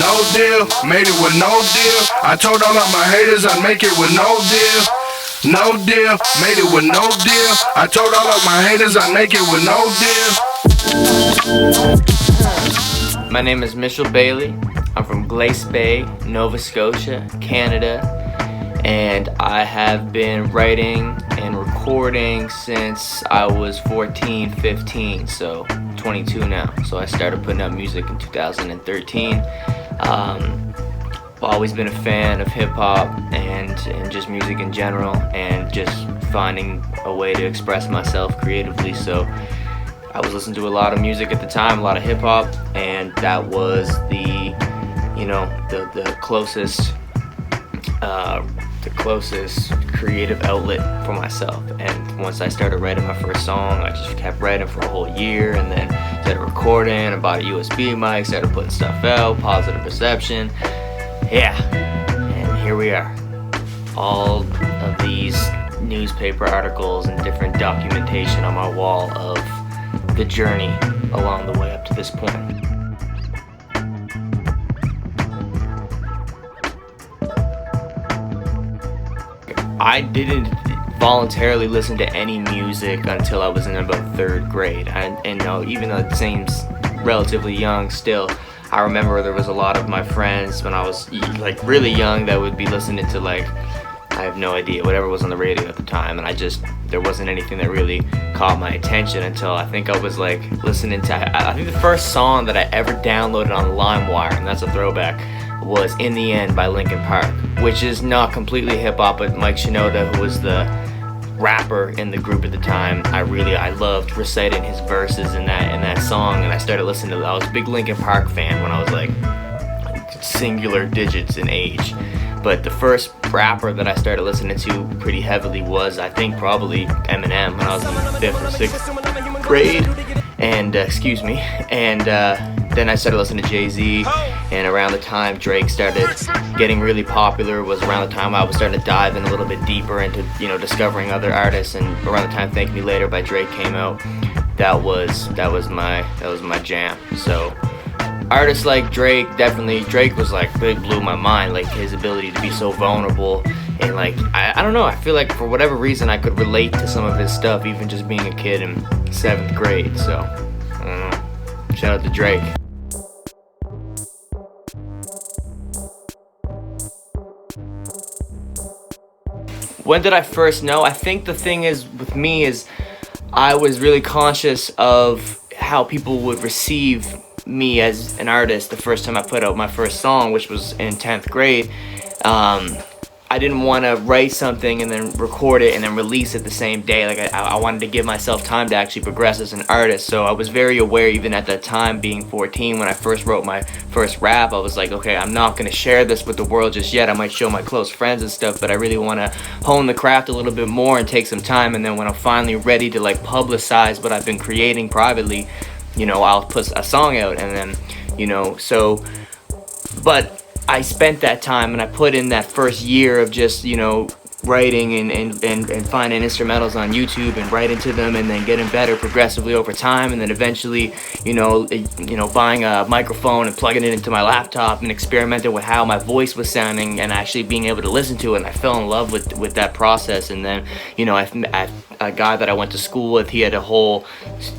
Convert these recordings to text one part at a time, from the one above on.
no deal, made it with no deal. I told all of my haters I'd make it with no deal. No deal, made it with no deal. I told all of my haters I'd make it with no deal. My name is Mitchell Bailey. I'm from Glace Bay, Nova Scotia, Canada, and I have been writing and recording since I was 14, 15, so 22 now. So I started putting out music in 2013. I've always been a fan of hip-hop and just music in general, and just finding a way to express myself creatively. So I was listening to a lot of music at the time, a lot of hip-hop, and that was the closest creative outlet for myself. And once I started writing my first song, I just kept writing for a whole year, and then started recording. I bought a USB mic, started putting stuff out, positive reception. Yeah, and here we are. All of these newspaper articles and different documentation on my wall of the journey along the way up to this point. I didn't voluntarily listen to any music until I was in about third grade. And even though it seems relatively young still, I remember there was a lot of my friends when I was like really young that would be listening to, like, I have no idea, whatever was on the radio at the time, and there wasn't anything that really caught my attention until I think I was like listening to, I think the first song that I ever downloaded on LimeWire, and that's a throwback, was In the End by Linkin Park, which is not completely hip-hop, but Mike Shinoda, who was the rapper in the group at the time, I loved reciting his verses in that song, and I started listening to it. I was a big Linkin Park fan when I was like singular digits in age. But the first rapper that I started listening to pretty heavily was, I think, probably Eminem when I was in 5th or 6th grade. And then I started listening to Jay-Z, and around the time Drake started getting really popular was around the time I was starting to dive in a little bit deeper into, discovering other artists. And around the time Thank Me Later by Drake came out, that was my jam. So artists like Drake was like, really blew my mind, like his ability to be so vulnerable, and like I don't know, I feel like for whatever reason I could relate to some of his stuff, even just being a kid in 7th grade. So I don't know, shout out to Drake. When did I first know? I think the thing is with me is I was really conscious of how people would receive me as an artist the first time I put out my first song, which was in 10th grade. I didn't want to write something and then record it and then release it the same day. Like I wanted to give myself time to actually progress as an artist. So I was very aware, even at that time, being 14, when I first wrote my first rap, I was like, okay, I'm not going to share this with the world just yet. I might show my close friends and stuff, but I really want to hone the craft a little bit more and take some time. And then when I'm finally ready to like publicize what I've been creating privately, I'll put a song out. And then, but I spent that time and I put in that first year of just, writing and finding instrumentals on YouTube and writing to them, and then getting better progressively over time, and then eventually, buying a microphone and plugging it into my laptop and experimenting with how my voice was sounding and actually being able to listen to it. And I fell in love with that process. And then, a guy that I went to school with, he had a whole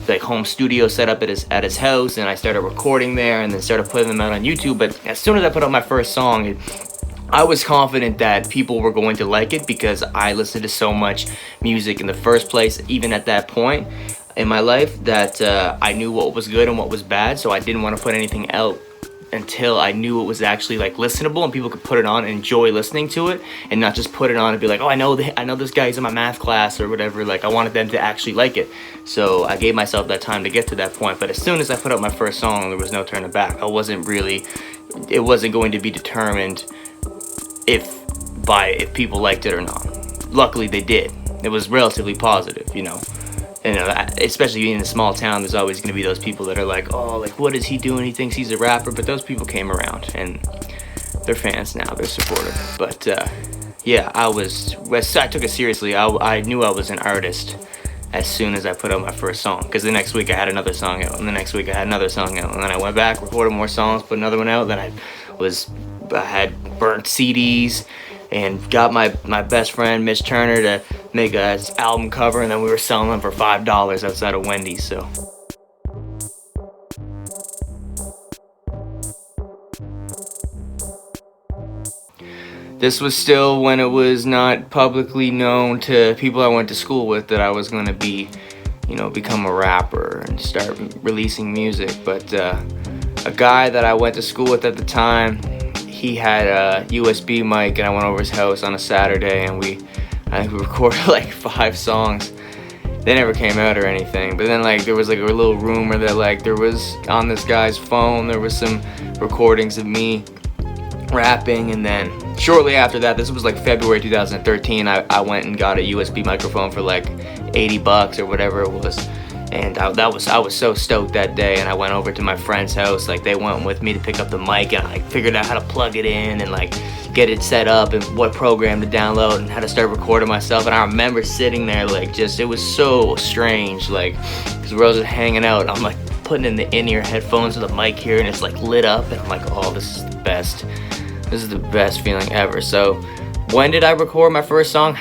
like home studio set up at his house, and I started recording there and then started putting them out on YouTube. But as soon as I put out my first song, I was confident that people were going to like it because I listened to so much music in the first place, even at that point in my life, that I knew what was good and what was bad. So I didn't want to put anything out until I knew it was actually like listenable and people could put it on and enjoy listening to it, and not just put it on and be like, oh, I know this guy's in my math class or whatever. Like I wanted them to actually like it. So I gave myself that time to get to that point. But as soon as I put out my first song, there was no turning back. It wasn't going to be determined if people liked it or not. Luckily they did. It was relatively positive, especially in a small town, there's always going to be those people that are like, oh, like, what is he doing? He thinks he's a rapper. But those people came around, and they're fans now. They're supportive. But yeah, I took it seriously. I knew I was an artist as soon as I put out my first song, because the next week I had another song out, and the next week I had another song out, and then I went back, recorded more songs, put another one out, then I I had burnt CDs and got my best friend Mitch Turner to make a album cover, and then we were selling them for $5 outside of Wendy's. So this was still when it was not publicly known to people I went to school with that I was going to be, become a rapper and start releasing music. But a guy that I went to school with at the time, he had a USB mic, and I went over his house on a Saturday, and I think we recorded like 5 songs. They never came out or anything, but then there was a little rumor that there was on this guy's phone, there was some recordings of me rapping. And then shortly after that, this was February 2013, I went and got a USB microphone for $80 or whatever it was. And I was so stoked that day, and I went over to my friend's house. They went with me to pick up the mic, and I figured out how to plug it in and get it set up and what program to download and how to start recording myself. And I remember sitting there it was so strange, because we're all just hanging out, and I'm putting in the in-ear headphones with the mic here, and it's lit up, and I'm oh, this is the best. This is the best feeling ever. So when did I record my first song?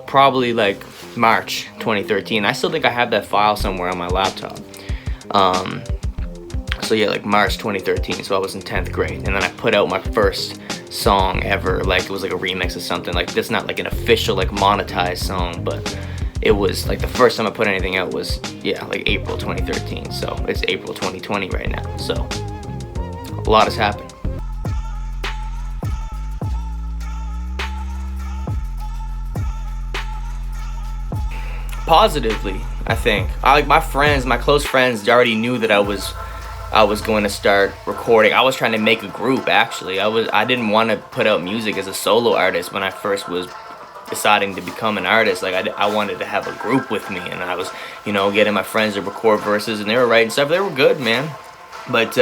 Probably March 2013. I still think I have that file somewhere on my laptop. So yeah, March 2013. So I was in 10th grade, and then I put out my first song ever. It was a remix of something. That's not an official monetized song, but it was the first time I put anything out was April 2013. So it's April 2020 right now. So a lot has happened. Positively, I think. My friends, my close friends, already knew that I was going to start recording. I was trying to make a group, actually. I didn't want to put out music as a solo artist when I first was deciding to become an artist. I wanted to have a group with me, and I was, getting my friends to record verses, and they were writing stuff. They were good, man. But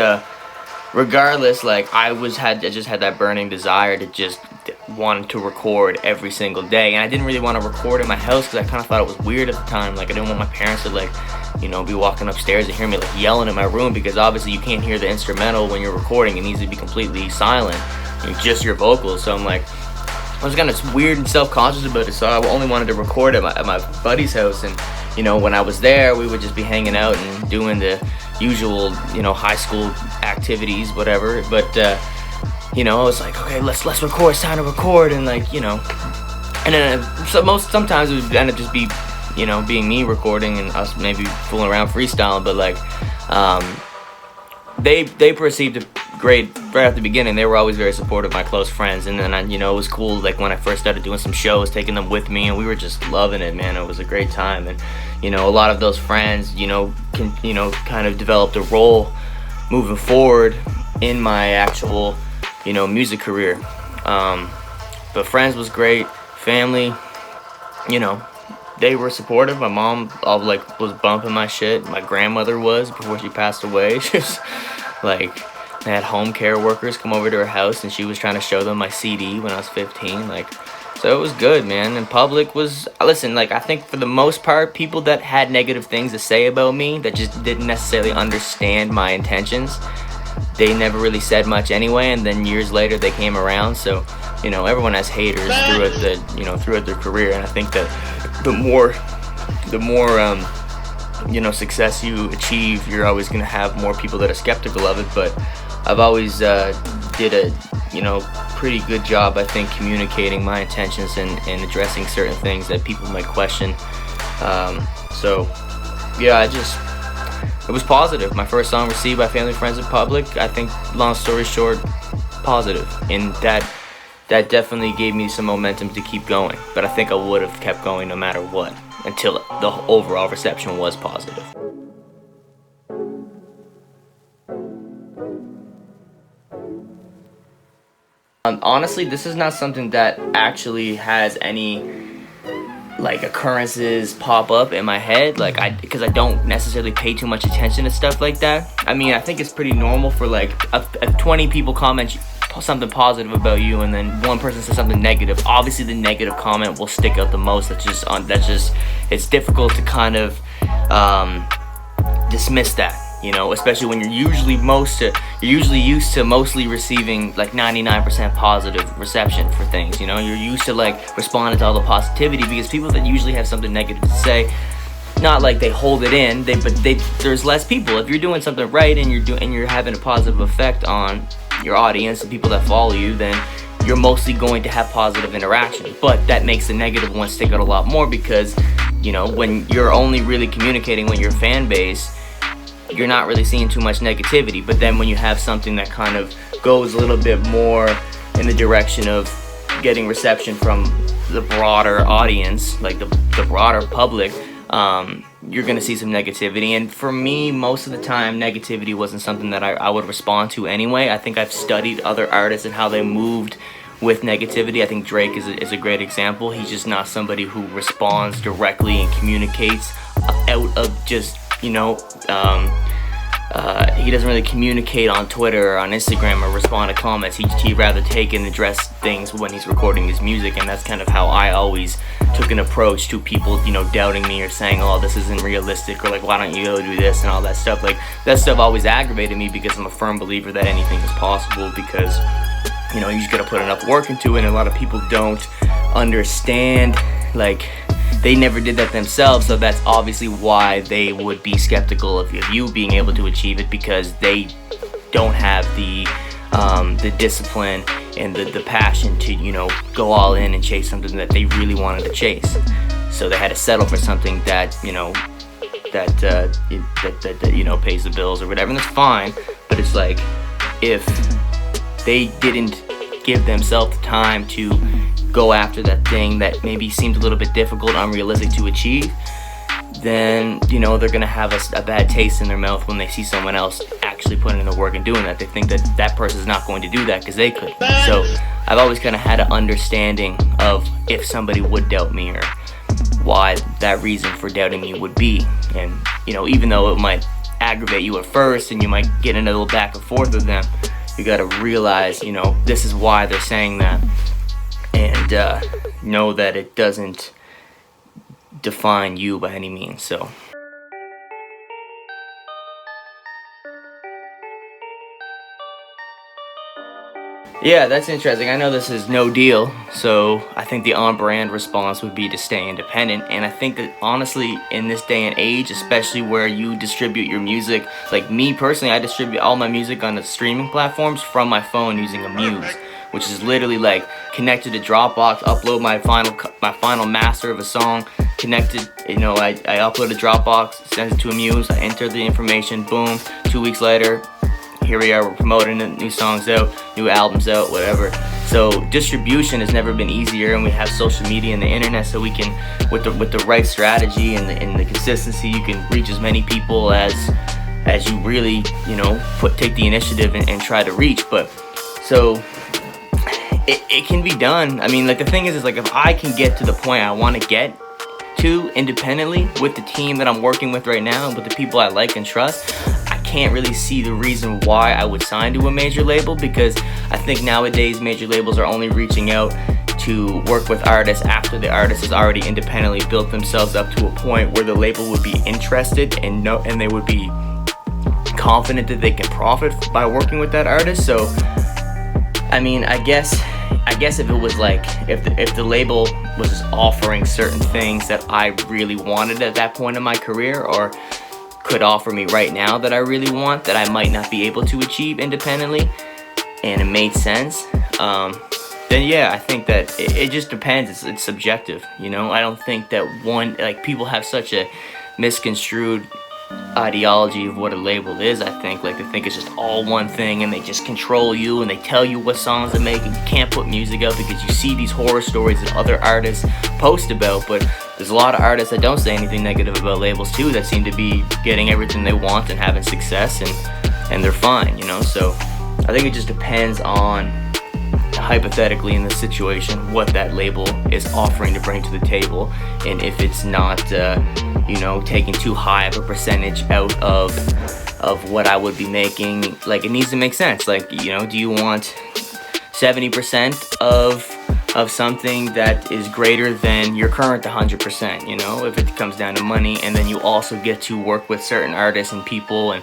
regardless, I just had that burning desire to just want to record every single day. And I didn't really want to record in my house because I kind of thought it was weird at the time. I didn't want my parents to be walking upstairs and hear me yelling in my room, because obviously you can't hear the instrumental when you're recording. It needs to be completely silent, just your vocals. So I was kind of weird and self-conscious about it, so I only wanted to record at my buddy's house. And when I was there, we would just be hanging out and doing the usual high school activities, whatever. But I was okay, let's record. It's time to record. And and then sometimes it would end up just be being me recording and us maybe fooling around freestyling. But they perceived it great right at the beginning. They were always very supportive, my close friends. And then it was cool when I first started doing some shows, taking them with me, and we were just loving it, man. It was a great time. And a lot of those friends kind of developed a role moving forward in my actual music career. But friends was great. Family, they were supportive. My mom was bumping my shit. My grandmother was, before she passed away. She was they had home care workers come over to her house, and she was trying to show them my CD when I was 15. So it was good, man. And public was, listen, I think for the most part, people that had negative things to say about me, that just didn't necessarily understand my intentions, they never really said much anyway. And then years later, they came around. So everyone has haters throughout their career. And I think that the more success you achieve, you're always going to have more people that are skeptical of it. But I've always did a pretty good job, I think, communicating my intentions and addressing certain things that people might question. So yeah, it was positive. My first song received by family, friends, and public. I think, long story short, positive. And that definitely gave me some momentum to keep going. But I think I would have kept going no matter what, until the overall reception was positive. Honestly, this is not something that actually has any occurrences pop up in my head, because I don't necessarily pay too much attention to stuff like that. I mean, I think it's pretty normal for if 20 people comment something positive about you, and then one person says something negative. Obviously, the negative comment will stick out the most. It's difficult to kind of dismiss that. you know, especially when you're usually used to mostly receiving like 99% positive reception for things, you know. You're used to like responding to all the positivity, because people that usually have something negative to say, not like they hold it in, there's less people. If you're doing something right and you're having a positive effect on your audience and people that follow you, then you're mostly going to have positive interaction. But that makes the negative ones stick out a lot more, because, you know, when you're only really communicating with your fan base, you're not really seeing too much negativity. But then when you have something that kind of goes a little bit more in the direction of getting reception from the broader audience, like the broader public, you're gonna see some negativity. And for me, most of the time, negativity wasn't something that I would respond to anyway. I think I've studied other artists and how they moved with negativity. I think Drake is a great example. He's just not somebody who responds directly and communicates out of just, you know, he doesn't really communicate on Twitter or on Instagram or respond to comments. He'd rather take and address things when he's recording his music, and that's kind of how I always took an approach to people, you know, doubting me or saying, oh, this isn't realistic, or like, why don't you go do this and all that stuff. Like, that stuff always aggravated me, because I'm a firm believer that anything is possible, because, you know, you just gotta put enough work into it. And a lot of people don't understand, like, they never did that themselves, so that's obviously why they would be skeptical of you being able to achieve it, because they don't have the discipline and the passion to, you know, go all in and chase something that they really wanted to chase. So they had to settle for something that, you know, that you know, pays the bills or whatever, and that's fine. But it's like, if they didn't give themselves the time to go after that thing that maybe seemed a little bit difficult, unrealistic to achieve, then, you know, they're gonna have a bad taste in their mouth when they see someone else actually putting in the work and doing that. They think that that person's not going to do that because they could. So I've always kind of had an understanding of if somebody would doubt me, or why that reason for doubting me would be. And, you know, even though it might aggravate you at first and you might get in a little back and forth with them, you gotta realize, you know, this is why they're saying that. And know that it doesn't define you by any means. So yeah, that's interesting. I know this is no deal, so I think the on-brand response would be to stay independent. And I think that honestly, in this day and age, especially where you distribute your music, like me personally, I distribute all my music on the streaming platforms from my phone using a Muse, which is literally like connected to Dropbox. Upload my final master of a song, connected, you know, I upload to Dropbox, send it to a Muse, I enter the information, boom, 2 weeks later, here we are, we're promoting it, new songs out, new albums out, whatever. So distribution has never been easier, and we have social media and the internet, so we can, with the right strategy and the consistency, you can reach as many people as you really, you know, take the initiative and try to reach. But so it can be done. I mean, like, the thing is like, if I can get to the point I want to get to independently with the team that I'm working with right now and with the people I like and trust, I can't really see the reason why I would sign to a major label, because I think nowadays major labels are only reaching out to work with artists after the artist has already independently built themselves up to a point where the label would be interested and they would be confident that they can profit by working with that artist. So I mean, I guess if it was like, if the label was just offering certain things that I really wanted at that point in my career, or could offer me right now that I really want, that I might not be able to achieve independently, and it made sense, then yeah, I think that it just depends. It's subjective, you know. I don't think that one, like, people have such a misconstrued ideology of what a label is. I think, like, they think it's just all one thing, and they just control you, and they tell you what songs to make, and you can't put music out because you see these horror stories that other artists post about. But there's a lot of artists that don't say anything negative about labels too, that seem to be getting everything they want and having success, and they're fine, you know. So I think it just depends on, hypothetically in this situation, what that label is offering to bring to the table, and if it's not you know, taking too high of a percentage out of what I would be making. Like, it needs to make sense. Like, you know, do you want 70% of of something that is greater than your current 100%, you know, if it comes down to money. And then you also get to work with certain artists and people and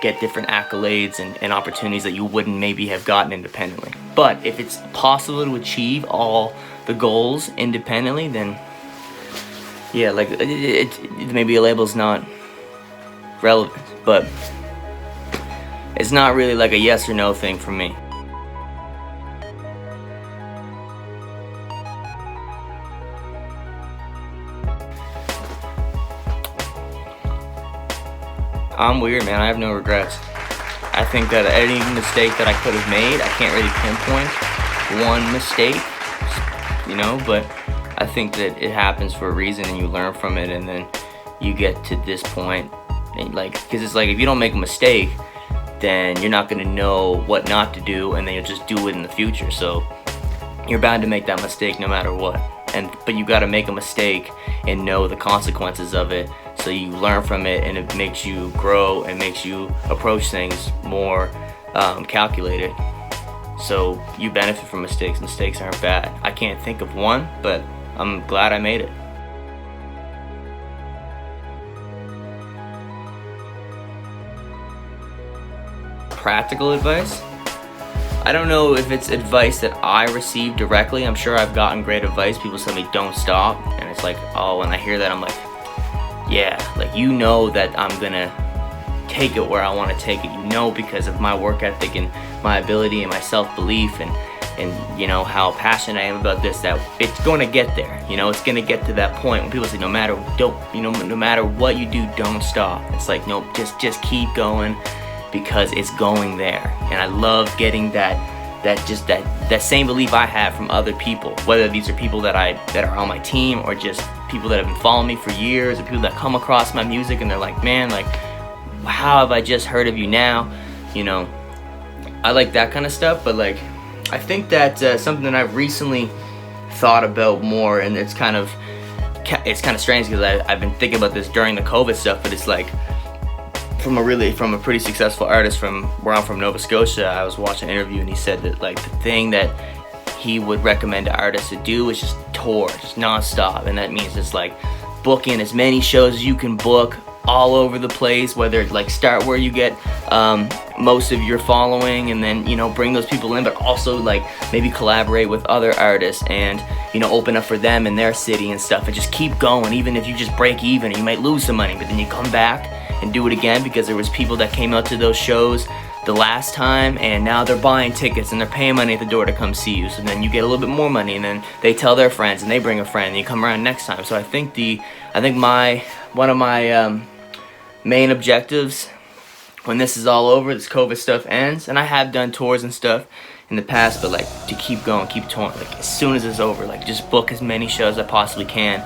get different accolades and opportunities that you wouldn't maybe have gotten independently. But if it's possible to achieve all the goals independently, then yeah, like maybe a label's not relevant, but it's not really like a yes or no thing for me. I'm weird, man. I have no regrets. I think that any mistake that I could have made, I can't really pinpoint one mistake, you know, but I think that it happens for a reason and you learn from it, and then you get to this point, and like, because it's like if you don't make a mistake, then you're not going to know what not to do, and then you'll just do it in the future. So you're bound to make that mistake no matter what. But you got to make a mistake and know the consequences of it, so you learn from it, and it makes you grow and makes you approach things more calculated. So you benefit from mistakes. Mistakes aren't bad. I can't think of one, but I'm glad I made it. Practical advice? I don't know if it's advice that I received directly. I'm sure I've gotten great advice. People tell me don't stop, and it's like, oh, when I hear that, I'm like, yeah, like, you know that I'm gonna take it where I want to take it, you know, because of my work ethic and my ability and my self-belief and you know how passionate I am about this, that it's going to get there. You know, it's going to get to that point when people say no matter what you do, don't stop. It's like, no, just keep going, because it's going there. And I love getting that same belief I have from other people, whether these are people that are on my team, or just people that have been following me for years, or people that come across my music and they're like, man, like, how have I just heard of you now? You know, I like that kind of stuff. But like, I think that something that I've recently thought about more, and it's kind of strange because I've been thinking about this during the COVID stuff, but it's like, from a pretty successful artist from where I'm from, Nova Scotia. I was watching an interview and he said that like the thing that he would recommend to artists to do is just tour, just non-stop. And that means it's like booking as many shows as you can book all over the place, whether it's like start where you get most of your following, and then, you know, bring those people in, but also like maybe collaborate with other artists and, you know, open up for them in their city and stuff, and just keep going. Even if you just break even, you might lose some money, but then you come back and do it again, because there was people that came out to those shows the last time and now they're buying tickets and they're paying money at the door to come see you. So then you get a little bit more money, and then they tell their friends and they bring a friend and you come around next time. So I think one of my main objectives when this is all over, this COVID stuff ends, and I have done tours and stuff in the past, but like to keep going, keep touring, like as soon as it's over, like just book as many shows as I possibly can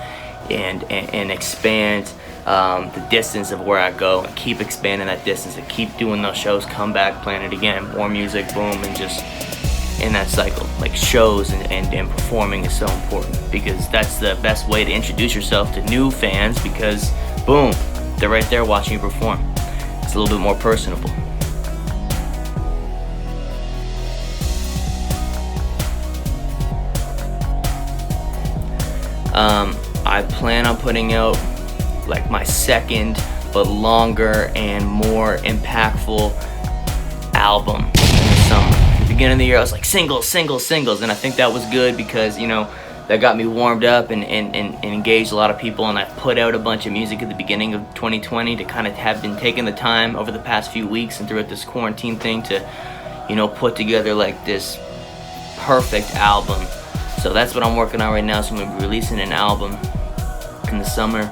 and expand the distance of where I go, and keep expanding that distance and keep doing those shows, come back, plan it again, more music, boom, and just in that cycle. Like shows and performing is so important, because that's the best way to introduce yourself to new fans, because boom, they're right there watching you perform. It's a little bit more personable. I plan on putting out like my second but longer and more impactful album in the summer. At the beginning of the year I was like singles, and I think that was good because, you know, that got me warmed up and engaged a lot of people, and I put out a bunch of music at the beginning of 2020 to kind of have been taking the time over the past few weeks and throughout this quarantine thing to, you know, put together like this perfect album. So that's what I'm working on right now. So I'm going to be releasing an album in the summer,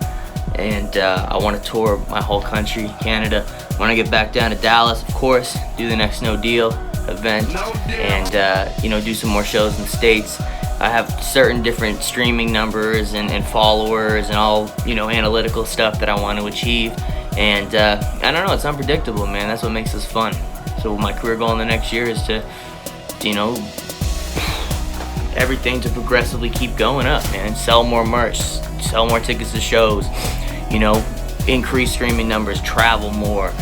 and I want to tour my whole country, Canada. When I get back down to Dallas, of course, do the next No Deal event, and you know, do some more shows in the States. I have certain different streaming numbers and followers and all, you know, analytical stuff that I want to achieve, and I don't know, it's unpredictable, man. That's what makes this fun. So my career goal in the next year is to, you know, everything to progressively keep going up, man. Sell more merch, sell more tickets to shows, you know, increase streaming numbers, travel more,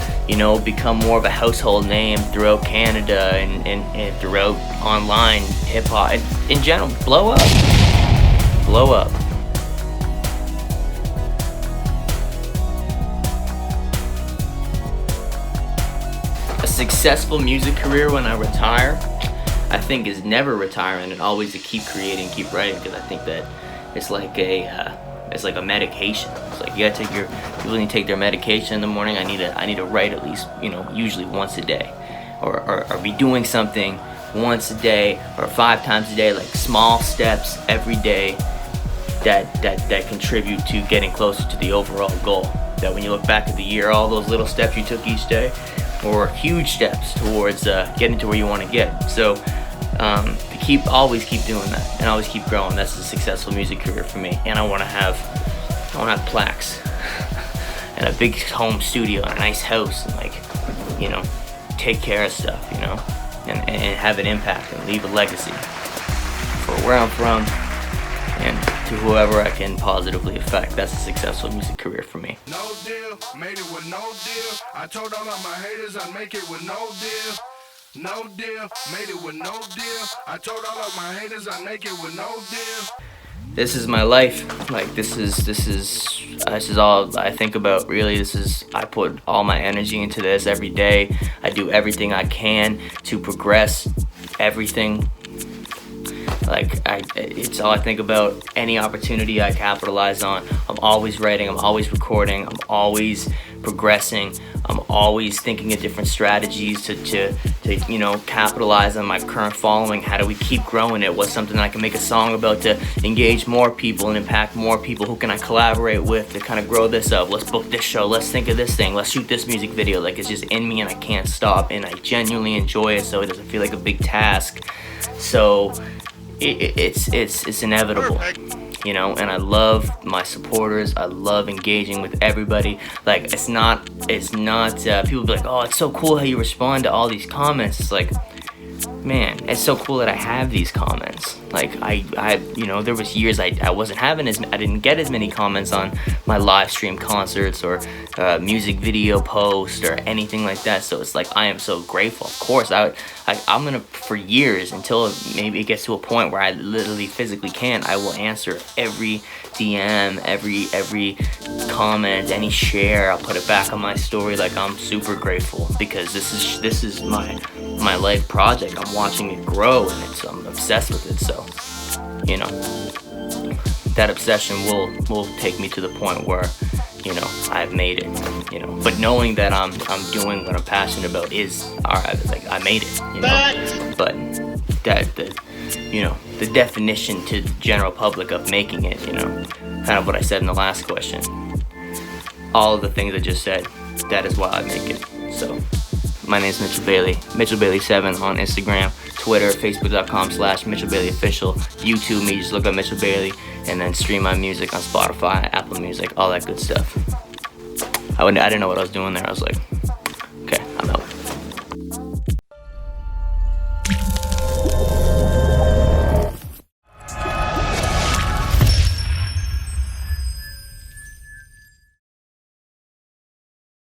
become more of a household name throughout Canada and throughout online hip-hop in general. Blow up. A successful music career when I retire, I think, is never retiring and always to keep creating, keep writing, because I think that it's like a medication. It's like people need to take their medication in the morning. I need to write at least, usually once a day, or be doing something once a day or 5 times a day, like small steps every day that contribute to getting closer to the overall goal. That when you look back at the year, all those little steps you took each day were huge steps towards getting to where you want to get. So to always keep doing that and always keep growing. That's a successful music career for me. And I want to have plaques and a big home studio and a nice house and take care of stuff, and have an impact and leave a legacy for where I'm from and to whoever I can positively affect. That's a successful music career for me. No deal, made it with no deal. I told all of my haters I'd make it with no deal. No deal, made it with no deal. I told all of my haters I'd make it with no deal. This is my life. Like this is all I think about, really. I put all my energy into this every day. I do everything I can to progress everything. It's all I think about. Any opportunity I capitalize on, I'm always writing, I'm always recording, I'm always progressing, I'm always thinking of different strategies to capitalize on my current following. How do we keep growing it? What's something I can make a song about to engage more people and impact more people? Who can I collaborate with to kind of grow this up? Let's book this show, let's think of this thing, let's shoot this music video. It's just in me and I can't stop, and I genuinely enjoy it, so it doesn't feel like a big task. So it's inevitable, and I love my supporters. I love engaging with everybody. It's not people be like, oh, it's so cool how you respond to all these comments. It's like, man, it's so cool that I have these comments. There was years I didn't get as many comments on my live stream concerts or music video post or anything like that. So it's like, I am so grateful. Of course, I'm gonna, for years, until maybe it gets to a point where I literally physically can, I will answer every DM, every comment, any share. I'll put it back on my story. I'm super grateful, because this is my life project. I'm watching it grow, and I'm obsessed with it. So that obsession will take me to the point where I've made it, but knowing that I'm doing what I'm passionate about is alright. I made it, but that the definition to the general public of making it, kind of what I said in the last question, all of the things I just said, that is why I make it. So my name is Mitchell Bailey, MitchellBailey7 on Instagram, Twitter, Facebook.com/MitchellBaileyOfficial, YouTube me, just look up Mitchell Bailey, and then stream my music on Spotify, Apple Music, all that good stuff. I didn't know what I was doing there. I was like,